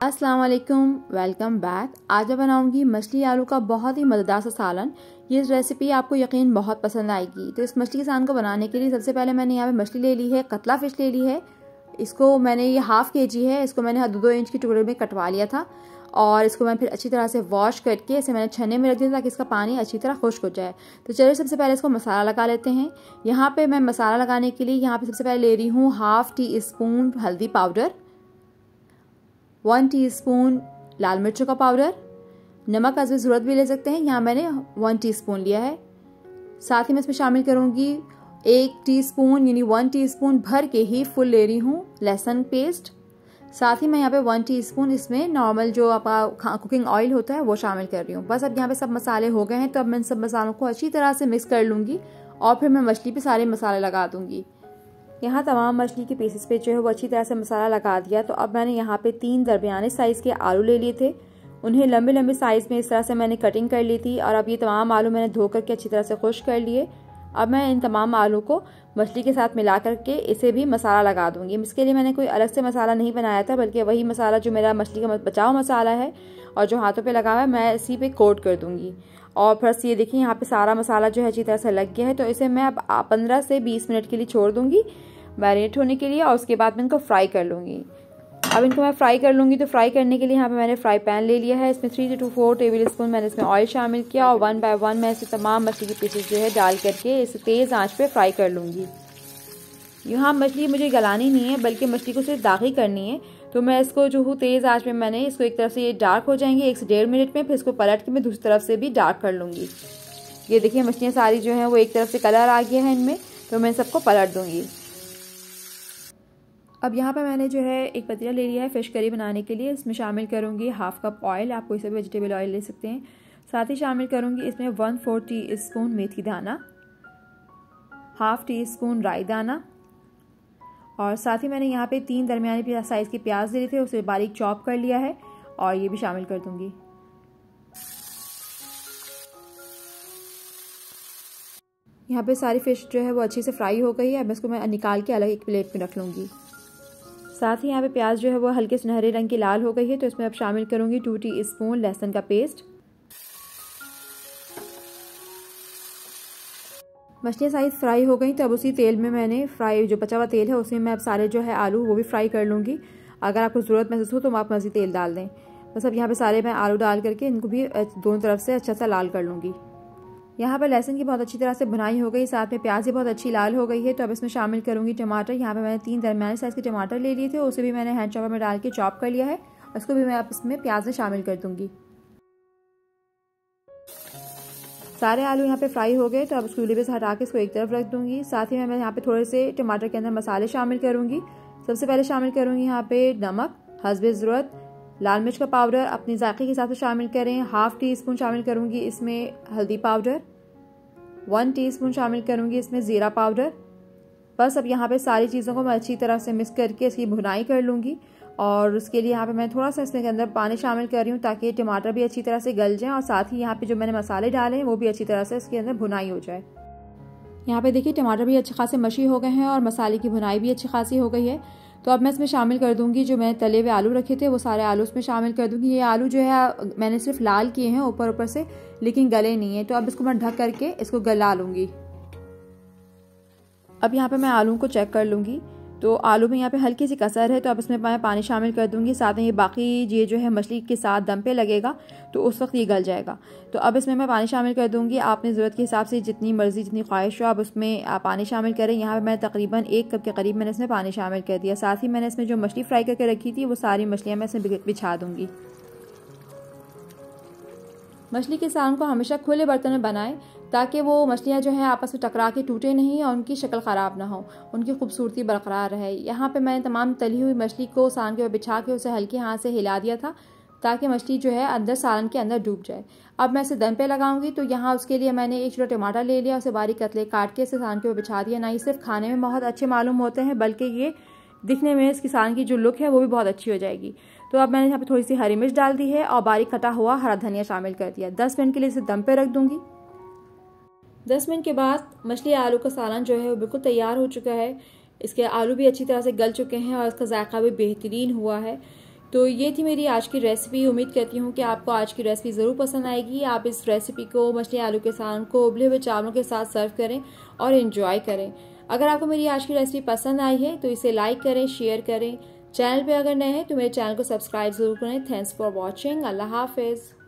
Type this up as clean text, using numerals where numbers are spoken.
अस्सलाम वालेकुम, welcome back. आज मैं बनाऊंगी मछली आलू का बहुत ही मज़ेदार सा सालन। ये रेसिपी आपको यकीन बहुत पसंद आएगी। तो इस मछली के सालन को बनाने के लिए सबसे पहले मैंने यहाँ पे मछली ले ली है, कतला फिश ले ली है। इसको मैंने ये हाफ kg है, इसको मैंने 2-2 इंच के टुकड़े में कटवा लिया था और इसको मैं फिर अच्छी तरह से वॉश करके इसे मैंने छन्ने में रख दिया ताकि इसका पानी अच्छी तरह खुश्क हो जाए। तो चलिए सबसे पहले इसको मसाला लगा लेते हैं। यहाँ पे मैं मसाला लगाने के लिए यहाँ पे सबसे पहले ले रही हूँ हाफ टी-स्पून हल्दी पाउडर, 1 टीस्पून लाल मिर्चों का पाउडर, नमक आज ज़रूरत भी ले सकते हैं, यहाँ मैंने 1 टीस्पून लिया है। साथ ही मैं इसमें शामिल करूँगी 1 टीस्पून यानी 1 टीस्पून भर के ही फुल ले रही हूँ लहसुन पेस्ट। साथ ही मैं यहाँ पे 1 टीस्पून इसमें नॉर्मल जो आपका कुकिंग ऑयल होता है वो शामिल कर रही हूँ। बस अब यहाँ पे सब मसाले हो गए हैं, तो अब मैं इन सब मसालों को अच्छी तरह से मिक्स कर लूँगी और फिर मैं मछली पे सारे मसाले लगा दूँगी। यहाँ तमाम मछली के पीसेस पे जो है वो अच्छी तरह से मसाला लगा दिया। तो अब मैंने यहाँ पे 3 दरमियाने साइज़ के आलू ले लिए थे, उन्हें लंबे लंबे साइज़ में इस तरह से मैंने कटिंग कर ली थी और अब ये तमाम आलू मैंने धो करके अच्छी तरह से खुश्क कर लिए। अब मैं इन तमाम आलू को मछली के साथ मिला करके इसे भी मसाला लगा दूंगी। इसके लिए मैंने कोई अलग से मसाला नहीं बनाया था, बल्कि वही मसाला जो मेरा मछली का बचाव मसाला है और जो हाथों पे लगा हुआ है मैं इसी पे कोट कर दूंगी। और फिर ये देखिए यहाँ पे सारा मसाला जो है अच्छी तरह से लग गया है। तो इसे मैं अब 15 से 20 मिनट के लिए छोड़ दूंगी मैरिनेट होने के लिए और उसके बाद मैं इनको फ्राई कर लूँगी। अब इनको मैं फ्राई कर लूँगी। तो फ्राई करने के लिए यहाँ पे मैंने फ्राई पैन ले लिया है, इसमें 3 से 4 टेबल स्पून मैंने इसमें ऑयल शामिल किया और 1 बाय 1 मैं इसे तमाम मछली के पीसेस जो है डाल करके इसे तेज़ आंच पे फ्राई कर लूँगी। यहाँ मछली मुझे गलानी नहीं है बल्कि मछली को सिर्फ दागी करनी है। तो मैं इसको जो हूँ तेज़ आंच में मैंने इसको एक तरफ से ये डार्क हो जाएंगे 1 से 1.5 मिनट में, फिर इसको पलट के मैं दूसरी तरफ से भी डार्क कर लूँगी। ये देखिए मछलियाँ सारी जो हैं वो एक तरफ से कलर आ गया है इनमें, तो मैं सबको पलट दूँगी। अब यहाँ पे मैंने जो है एक पतीला ले लिया है फ़िश करी बनाने के लिए। इसमें शामिल करूँगी हाफ कप ऑयल, आप कोई सा भी वेजिटेबल ऑयल ले सकते हैं। साथ ही शामिल करूँगी इसमें 1/4 टीस्पून मेथी दाना, हाफ टीस्पून राई दाना और साथ ही मैंने यहाँ पे 3 दरमियाने साइज़ के प्याज ले लिए थे, उसे बारीक चॉप कर लिया है और ये भी शामिल कर दूँगी। यहाँ पे सारी फ़िश जो है वो अच्छी से फ्राई हो गई है। अब इसको मैं निकाल के अलग एक प्लेट में रख लूँगी। साथ ही यहाँ पे प्याज जो है वो हल्के सुनहरे रंग की लाल हो गई है, तो इसमें अब शामिल करूँगी 2 टीस्पून लहसुन का पेस्ट। मछलियाँ सारी फ्राई हो गई, तो अब उसी तेल में मैंने फ्राई जो बचा हुआ तेल है उसमें मैं अब सारे जो है आलू वो भी फ्राई कर लूँगी। अगर आपको ज़रूरत महसूस हो तो आप मज़ीद तेल डाल दें। बस अब यहाँ पे सारे मैं आलू डाल करके इनको भी दोनों तरफ से अच्छा सा लाल कर लूँगी। यहाँ पर लहसुन की बहुत अच्छी तरह से भुनाई हो गई, साथ में प्याज भी बहुत अच्छी लाल हो गई है। तो अब इसमें शामिल करूँगी टमाटर। यहाँ पे मैंने 3 दरमियाने साइज़ के टमाटर ले लिए थे, उसे भी मैंने हैंड चॉपर में डाल के चॉप कर लिया है। उसको भी मैं अब इसमें प्याज में शामिल कर दूँगी। सारे आलू यहाँ पे फ्राई हो गए, तो अब चूल्हे पे से हटा के इसको एक तरफ रख दूँगी। साथ ही मैं यहाँ पे थोड़े से टमाटर के अंदर मसाले शामिल करूँगी। सबसे पहले शामिल करूँगी यहाँ पे नमक हस्बे ज़रूरत, लाल मिर्च का पाउडर अपने जायके के हिसाब से शामिल करें। हाफ टीस्पून शामिल करूँगी इसमें हल्दी पाउडर, 1 टीस्पून शामिल करूँगी इसमें ज़ीरा पाउडर। बस अब यहाँ पे सारी चीज़ों को मैं अच्छी तरह से मिक्स करके इसकी भुनाई कर लूँगी और उसके लिए यहाँ पे मैं थोड़ा सा इसके अंदर पानी शामिल कर रही हूँ ताकि टमाटर भी अच्छी तरह से गल जाएँ और साथ ही यहाँ पे जो मैंने मसाले डाले हैं वो भी अच्छी तरह से इसके अंदर भुनाई हो जाए। यहाँ पे देखिए टमाटर भी अच्छे खासे मशी हो गए हैं और मसाले की भुनाई भी अच्छी खासी हो गई है। तो अब मैं इसमें शामिल कर दूंगी जो मैंने तले हुए आलू रखे थे, वो सारे आलू इसमें शामिल कर दूंगी। ये आलू जो है मैंने सिर्फ लाल किए हैं ऊपर ऊपर से, लेकिन गले नहीं है। तो अब इसको मैं ढक करके इसको गला लूँगी। अब यहाँ पे मैं आलू को चेक कर लूँगी, तो आलू में यहाँ पे हल्की सी कसर है, तो अब इसमें मैं पानी शामिल कर दूँगी। साथ में ये बाकी ये जो है मछली के साथ दम पे लगेगा तो उस वक्त ये गल जाएगा। तो अब इसमें मैं पानी शामिल कर दूँगी। आपने ज़रूरत के हिसाब से जितनी मर्ज़ी जितनी ख्वाहिश हो आप उसमें पानी शामिल करें। यहाँ पे मैं तकरीबन 1 कप के करीब मैंने इसमें पानी शामिल कर दिया। साथ ही मैंने इसमें जो मछली फ्राई करके रखी थी वो सारी मछलियाँ मैं इसमें बिछा दूँगी। मछली के सालन को हमेशा खुले बर्तन में बनाएं ताकि वो मछलियाँ जो हैं आपस में टकरा के टूटे नहीं और उनकी शक्ल ख़राब ना हो, उनकी खूबसूरती बरकरार रहे। यहाँ पे मैंने तमाम तली हुई मछली को सालन के ऊपर बिछा के उसे हल्के हाथ से हिला दिया था ताकि मछली जो है अंदर सालन के अंदर डूब जाए। अब मैं इसे दम पे लगाऊंगी, तो यहाँ उसके लिए मैंने 1 छोटा टमाटर ले लिया, उसे बारीक कतले काट के इसे सालन के ऊपर बिछा दिया। ना ही सिर्फ खाने में बहुत अच्छे मालूम होते हैं बल्कि ये दिखने में इसकी सालन की जो लुक है वो भी बहुत अच्छी हो जाएगी। तो अब मैंने यहाँ पे थोड़ी सी हरी मिर्च डाल दी है और बारीक कटा हुआ हरा धनिया शामिल कर दिया। 10 मिनट के लिए इसे दम पे रख दूंगी। 10 मिनट के बाद मछली आलू का सालन जो है वो बिल्कुल तैयार हो चुका है। इसके आलू भी अच्छी तरह से गल चुके हैं और इसका जायका भी बेहतरीन हुआ है। तो ये थी मेरी आज की रेसिपी। उम्मीद करती हूँ कि आपको आज की रेसिपी ज़रूर पसंद आएगी। आप इस रेसिपी को मछली आलू के सालन को उबले हुए चावलों के साथ सर्व करें और एंजॉय करें। अगर आपको मेरी आज की रेसिपी पसंद आई है तो इसे लाइक करें, शेयर करें। चैनल पे अगर नए हैं तो मेरे चैनल को सब्सक्राइब ज़रूर करें। Thanks for watching. अल्लाह हाफिज़।